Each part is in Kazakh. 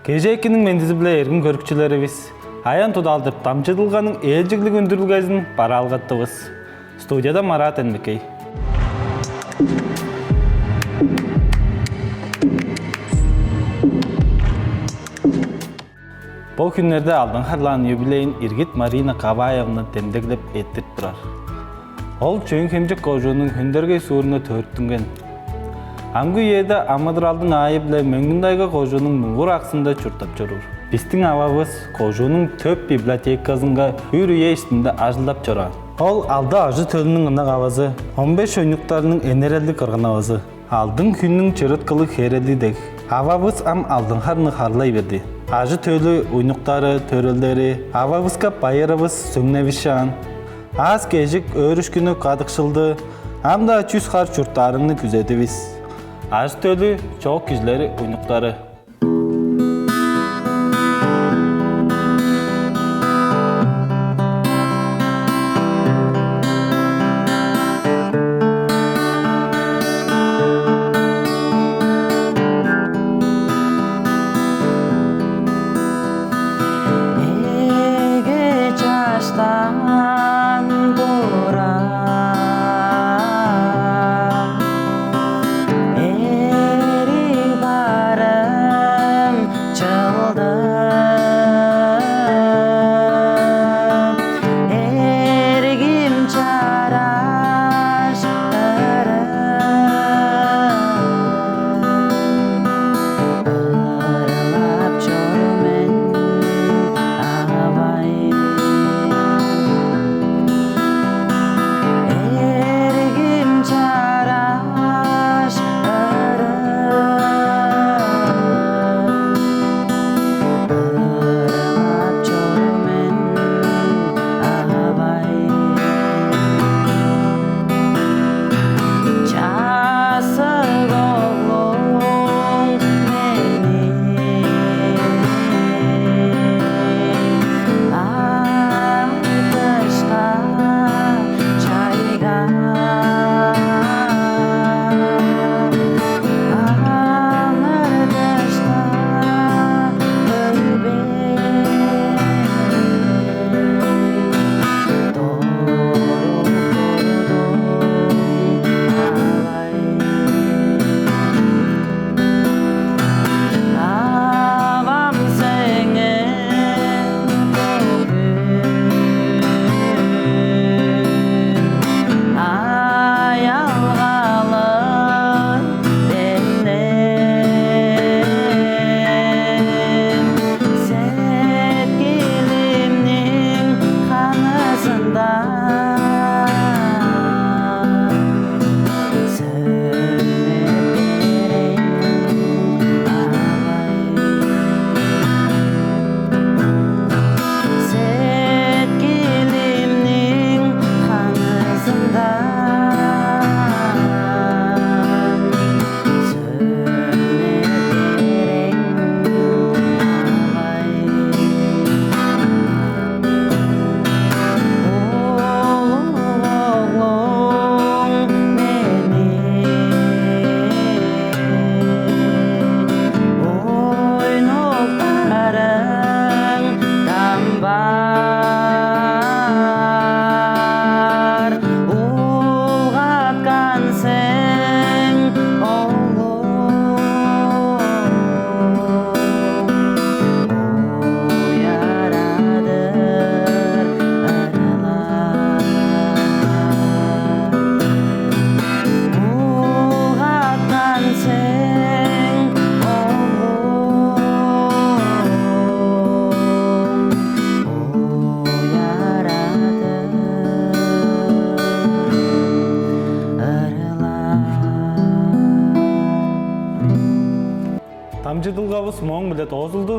Кежекінің мендізі біле ергін көрікчілері біз. Аян тұдалдырып тамчыдылғаның елжіглік өндірілгайзін бара алғаттығыз. Студияда Марат Энбекей. Бұл күнлерде алдың қарлан юбилейін Иргит Марина Каваевны темдеглеп еттіріп тұрар. Ол чөйін кемжік қожуының хүндерге суырына төрттінген. Аңғы еді Амадыралдың айы біле мөңгіндайға қожуының мұңғыр ақсында чұртап жүрір. Біздің авабыз қожуының төп библиотекасынға үйрүйе ішінде ажылдап жүрар. Ол алды ажы төлінің ынақ авазы, 15 ойнықтарының энерелді қырғын авазы. Алдың күннің чырыткылы херелі дек. Авабыз ам алдың қарны қарлай берді. Ажы төлі ойнықтары, төрелдері, авабызға байырабыз сөңневішан. Аз кежік өріш күні қадықшылды, амда 300 қар чұрттарыны күзетівіз. Ажы төлі чоқ күзлері ойнықтары. Тамчыдылғабыз моң білет озылды.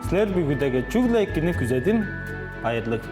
Сілер бүгідегі чүглі еккені күзетім. Айырлық.